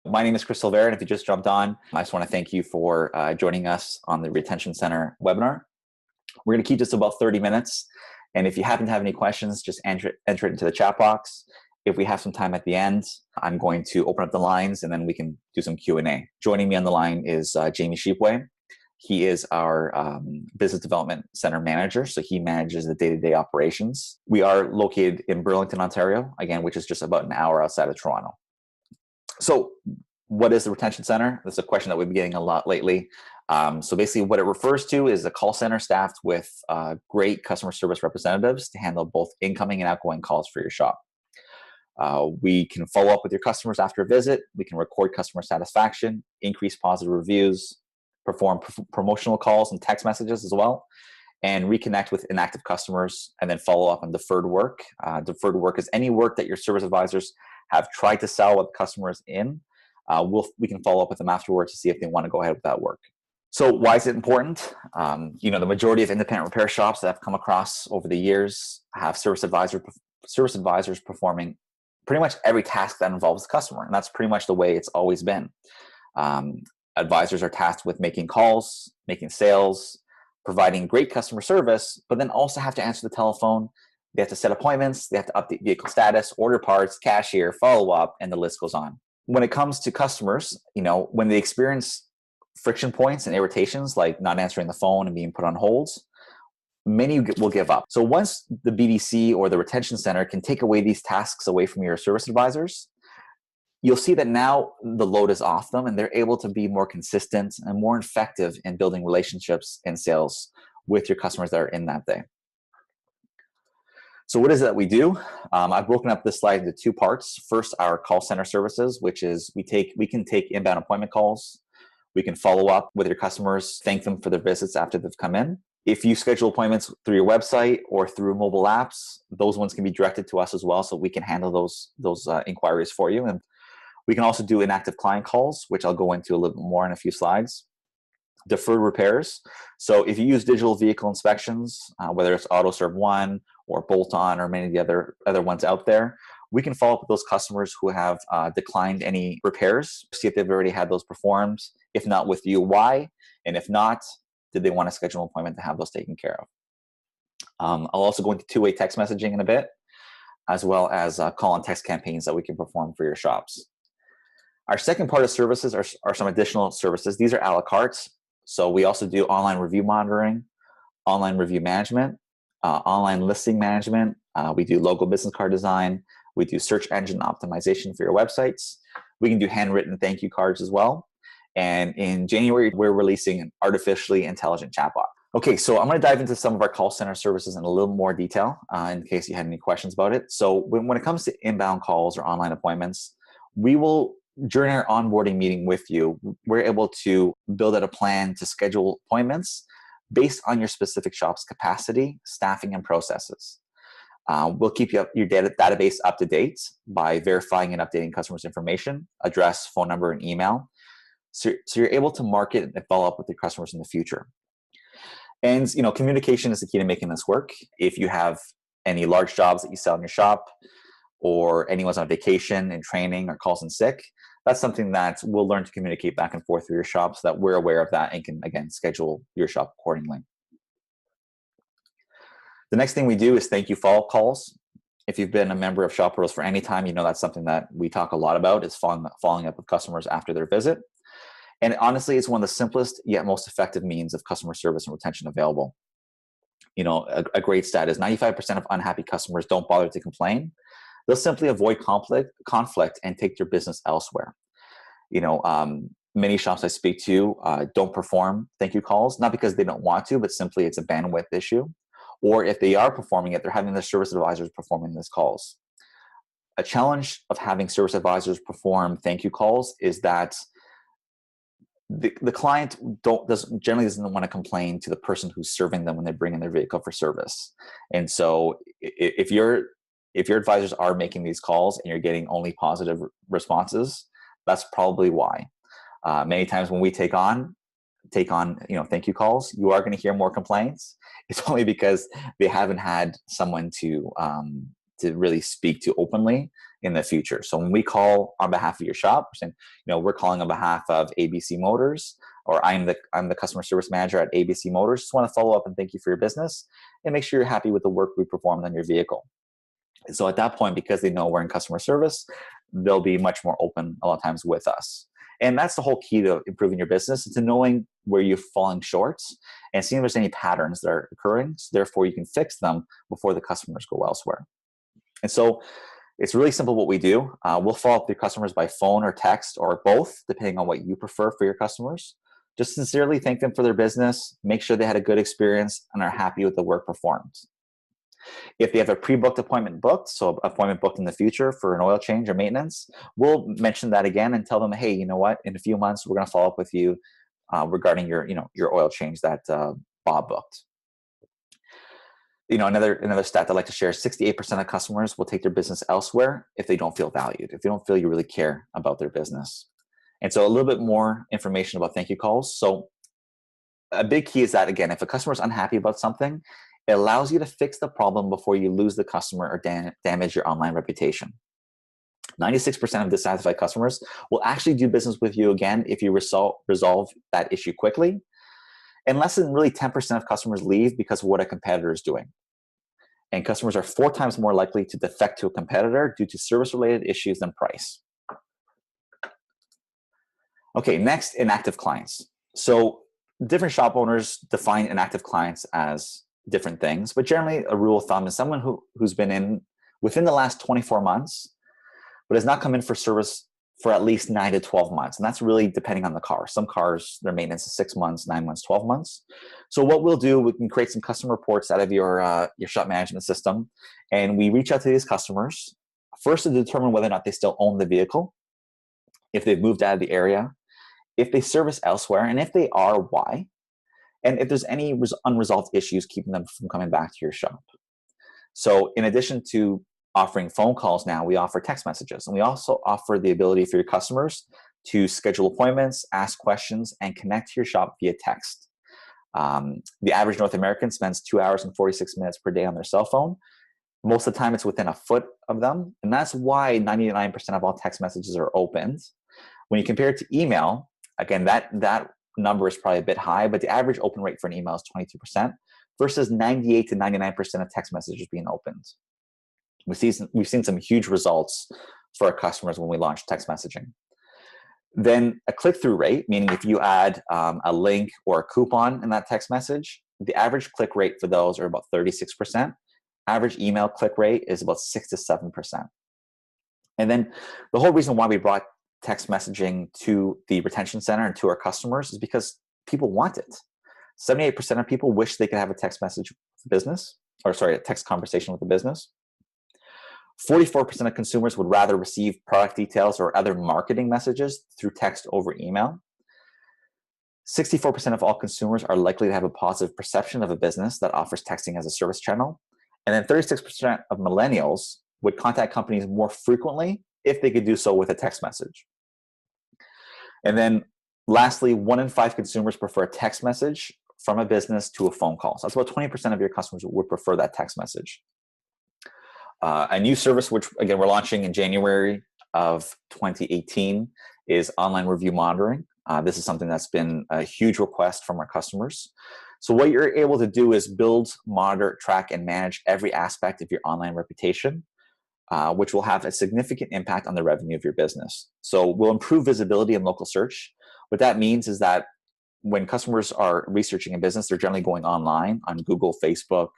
My name is Chris Silvera, and if you just jumped on, I just want to thank you for joining us on the Retention Center webinar. We're going to keep this about 30 minutes, and if you happen to have any questions, just enter it into the chat box. If we have some time at the end, I'm going to open up the lines, and then we can do some Q&A. Joining me on the line is Jamie Sheepway. He is our Business Development Center Manager, so he manages the day-to-day operations. We are located in Burlington, Ontario, again, which is just about an hour outside of Toronto. So what is the Retention Center? That's a question that we've been getting a lot lately. So basically what it refers to is a call center staffed with great customer service representatives to handle both incoming and outgoing calls for your shop. We can follow up with your customers after a visit. We can record customer satisfaction, increase positive reviews, perform promotional calls and text messages as well, and reconnect with inactive customers, and then follow up on deferred work. Deferred work is any work that your service advisors have tried to sell with customers in. We can follow up with them afterwards to see if they want to go ahead with that work. So why is it important? The majority of independent repair shops that I've come across over the years have service advisors performing pretty much every task that involves the customer, and that's pretty much the way it's always been. Advisors are tasked with making calls, making sales, providing great customer service, but then also have to answer the telephone. They have to set appointments, they have to update vehicle status, order parts, cashier, follow up, and the list goes on. When it comes to customers, when they experience friction points and irritations like not answering the phone and being put on holds, many will give up. So once the BDC or the retention center can take away these tasks away from your service advisors, you'll see that now the load is off them and they're able to be more consistent and more effective in building relationships and sales with your customers that are in that day. So what is it that we do? I've broken up this slide into two parts. First, our call center services, which is we can take inbound appointment calls. We can follow up with your customers, thank them for their visits after they've come in. If you schedule appointments through your website or through mobile apps, those ones can be directed to us as well, so we can handle those inquiries for you. And we can also do inactive client calls, which I'll go into a little bit more in a few slides. Deferred repairs. So if you use digital vehicle inspections, whether it's AutoServe One or Bolt-On or many of the other ones out there, we can follow up with those customers who have declined any repairs, see if they've already had those performed. If not, with you, why? And if not, did they want to schedule an appointment to have those taken care of? I'll also go into two-way text messaging in a bit, as well as call and text campaigns that we can perform for your shops. Our second part of services are some additional services. These are a la carte. So we also do online review monitoring, online review management, online listing management. We do logo business card design. We do search engine optimization for your websites. We can do handwritten thank you cards as well. And in January, we're releasing an artificially intelligent chatbot. Okay, so I'm going to dive into some of our call center services in a little more detail in case you had any questions about it. So when it comes to inbound calls or online appointments, during our onboarding meeting with you, we're able to build out a plan to schedule appointments based on your specific shop's capacity, staffing, and processes. We'll keep your database up to date by verifying and updating customers' information, address, phone number, and email. So you're able to market and follow up with your customers in the future. And communication is the key to making this work. If you have any large jobs that you sell in your shop, or anyone's on vacation and training or calls in sick, that's something that we'll learn to communicate back and forth through your shop so that we're aware of that and can, again, schedule your shop accordingly. The next thing we do is thank you follow-up calls. If you've been a member of ShopPros for any time, that's something that we talk a lot about is following up with customers after their visit. And honestly, it's one of the simplest yet most effective means of customer service and retention available. A great stat is 95% of unhappy customers don't bother to complain. They'll simply avoid conflict and take their business elsewhere. Many shops I speak to don't perform thank you calls, not because they don't want to, but simply it's a bandwidth issue. Or if they are performing it, they're having their service advisors performing these calls. A challenge of having service advisors perform thank you calls is that the client generally doesn't want to complain to the person who's serving them when they bring in their vehicle for service. And so if your advisors are making these calls and you're getting only positive responses, that's probably why. Many times when we take on thank you calls, you are going to hear more complaints. It's only because they haven't had someone to really speak to openly in the future. So when we call on behalf of your shop, we're saying, we're calling on behalf of ABC Motors, or I'm the customer service manager at ABC Motors. Just want to follow up and thank you for your business and make sure you're happy with the work we performed on your vehicle. And so at that point, because they know we're in customer service, they'll be much more open a lot of times with us. And that's the whole key to improving your business, to knowing where you're falling short and seeing if there's any patterns that are occurring. So therefore, you can fix them before the customers go elsewhere. And so it's really simple what we do. We'll follow up with your customers by phone or text or both, depending on what you prefer for your customers. Just sincerely thank them for their business, make sure they had a good experience and are happy with the work performed. If they have a pre-booked appointment booked, so appointment booked in the future for an oil change or maintenance, we'll mention that again and tell them, hey, you know what? In a few months, we're going to follow up with you regarding your oil change that Bob booked. Another stat I'd like to share: 68% of customers will take their business elsewhere if they don't feel valued, if they don't feel you really care about their business. And so a little bit more information about thank you calls. So a big key is that, again, if a customer is unhappy about something, it allows you to fix the problem before you lose the customer or damage your online reputation. 96% of dissatisfied customers will actually do business with you again if you resolve that issue quickly. And less than really 10% of customers leave because of what a competitor is doing. And customers are 4 times more likely to defect to a competitor due to service-related issues than price. Okay, next, inactive clients. So different shop owners define inactive clients as different things, but generally a rule of thumb is someone who's been in within the last 24 months, but has not come in for service for at least 9 to 12 months. And that's really depending on the car. Some cars, their maintenance is 6 months, 9 months, 12 months. So what we'll do, we can create some customer reports out of your shop management system. And we reach out to these customers first to determine whether or not they still own the vehicle, if they've moved out of the area, if they service elsewhere, and if they are, why, and if there's any unresolved issues keeping them from coming back to your shop. So in addition to offering phone calls now, we offer text messages. And we also offer the ability for your customers to schedule appointments, ask questions, and connect to your shop via text. The average North American spends 2 hours and 46 minutes per day on their cell phone. Most of the time, it's within a foot of them. And that's why 99% of all text messages are opened. When you compare it to email, again, that number is probably a bit high, but the average open rate for an email is 22% versus 98 to 99% of text messages being opened. We've seen some huge results for our customers when we launched text messaging. Then a click-through rate, meaning if you add a link or a coupon in that text message, the average click rate for those are about 36%. Average email click rate is about 6 to 7%. And then the whole reason why we brought text messaging to the retention center and to our customers is because people want it. 78% of people wish they could have a text message with the business, a text conversation with the business. 44% of consumers would rather receive product details or other marketing messages through text over email. 64% of all consumers are likely to have a positive perception of a business that offers texting as a service channel. And then 36% of millennials would contact companies more frequently if they could do so with a text message. And then lastly, 1 in 5 consumers prefer a text message from a business to a phone call. So that's about 20% of your customers would prefer that text message. A new service, which again, we're launching in January of 2018, is online review monitoring. This is something that's been a huge request from our customers. So what you're able to do is build, monitor, track, and manage every aspect of your online reputation, which will have a significant impact on the revenue of your business. So we'll improve visibility in local search. What that means is that when customers are researching a business, they're generally going online on Google, Facebook,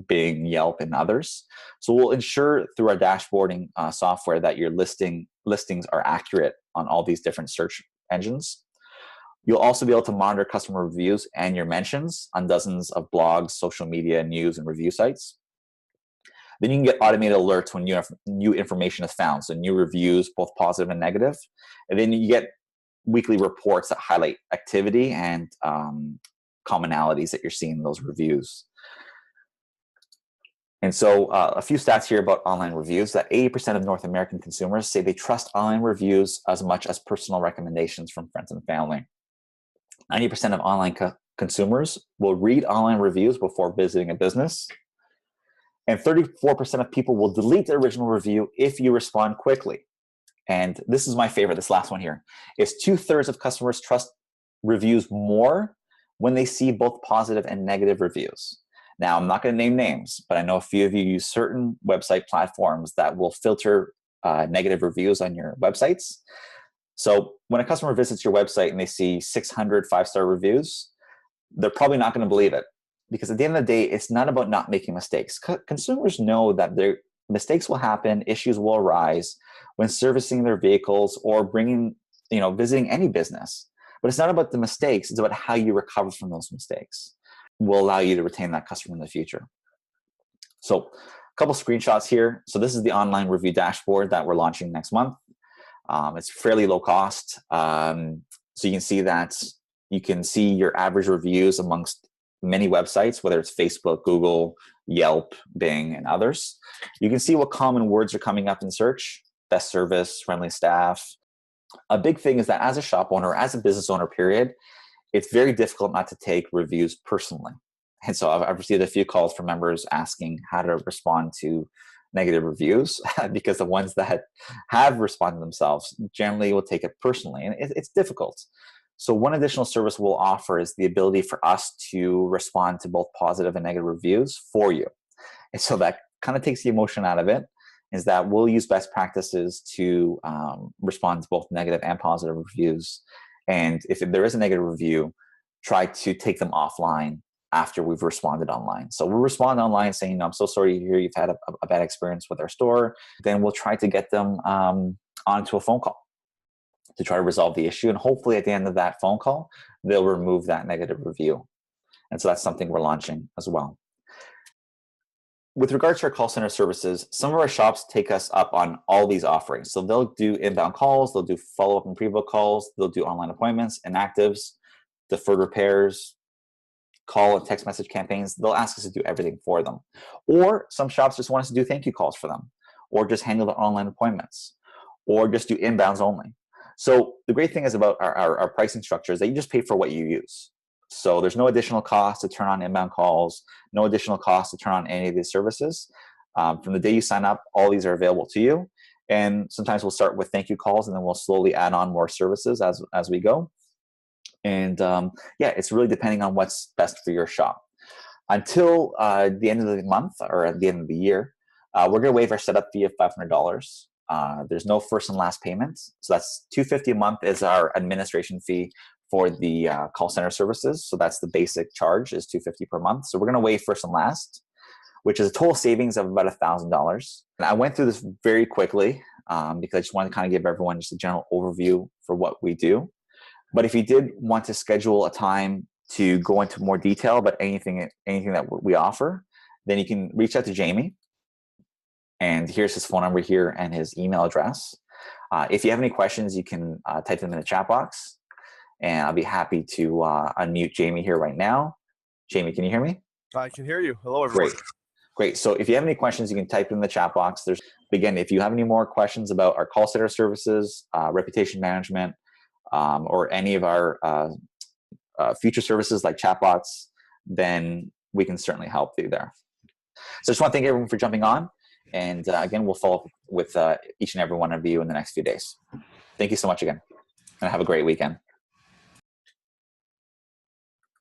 Bing, Yelp, and others. So we'll ensure through our dashboarding software that your listings are accurate on all these different search engines. You'll also be able to monitor customer reviews and your mentions on dozens of blogs, social media, news, and review sites. Then you can get automated alerts when new information is found, so new reviews, both positive and negative. And then you get weekly reports that highlight activity and commonalities that you're seeing in those reviews. And so a few stats here about online reviews, that 80% of North American consumers say they trust online reviews as much as personal recommendations from friends and family. 90% of online consumers will read online reviews before visiting a business. And 34% of people will delete the original review if you respond quickly. And this is my favorite, this last one here, is 2/3 of customers trust reviews more when they see both positive and negative reviews. Now, I'm not going to name names, but I know a few of you use certain website platforms that will filter negative reviews on your websites. So when a customer visits your website and they see 600 5-star reviews, they're probably not going to believe it, because at the end of the day, it's not about not making mistakes. Consumers know that their mistakes will happen, issues will arise when servicing their vehicles or visiting any business. But it's not about the mistakes, it's about how you recover from those mistakes. Will allow you to retain that customer in the future. So a couple screenshots here. So this is the online review dashboard that we're launching next month. It's fairly low cost. So you can see that you can see your average reviews amongst many websites, whether it's Facebook, Google, Yelp, Bing, and others. You can see what common words are coming up in search: best service, friendly staff. A big thing is that as a shop owner, as a business owner, period, it's very difficult not to take reviews personally. And so I've received a few calls from members asking how to respond to negative reviews because the ones that have responded themselves generally will take it personally. And it's difficult. So one additional service we'll offer is the ability for us to respond to both positive and negative reviews for you. And so that kind of takes the emotion out of it, is that we'll use best practices to respond to both negative and positive reviews. And if there is a negative review, try to take them offline after we've responded online. So we'll respond online saying, I'm so sorry to hear you've had a bad experience with our store. Then we'll try to get them onto a phone call to try to resolve the issue. And hopefully at the end of that phone call, they'll remove that negative review. And so that's something we're launching as well. With regards to our call center services, some of our shops take us up on all these offerings. So they'll do inbound calls, they'll do follow-up and pre-book calls, they'll do online appointments, inactives, deferred repairs, call and text message campaigns. They'll ask us to do everything for them. Or some shops just want us to do thank you calls for them, or just handle the online appointments, or just do inbounds only. So the great thing is about our pricing structure is that you just pay for what you use. So there's no additional cost to turn on inbound calls, no additional cost to turn on any of these services. From the day you sign up, all these are available to you. And sometimes we'll start with thank you calls, and then we'll slowly add on more services as we go. And it's really depending on what's best for your shop. Until the end of the month or at the end of the year, we're going to waive our setup fee of $500. There's no first and last payment. So that's $250 a month is our administration fee for the call center services. So that's the basic charge, is $250 per month. So we're going to waive first and last, which is a total savings of about $1,000. And I went through this very quickly because I just wanted to kind of give everyone just a general overview for what we do. But if you did want to schedule a time to go into more detail about anything that we offer, then you can reach out to Jamie. And here's his phone number here and his email address. If you have any questions, you can type them in the chat box. And I'll be happy to unmute Jamie here right now. Jamie, can you hear me? I can hear you. Hello, everyone. Great. So if you have any questions, you can type in the chat box. Again, if you have any more questions about our call center services, reputation management, or any of our future services like chatbots, then we can certainly help you there. So I just want to thank everyone for jumping on. And again, we'll follow up with each and every one of you in the next few days. Thank you so much again, and have a great weekend.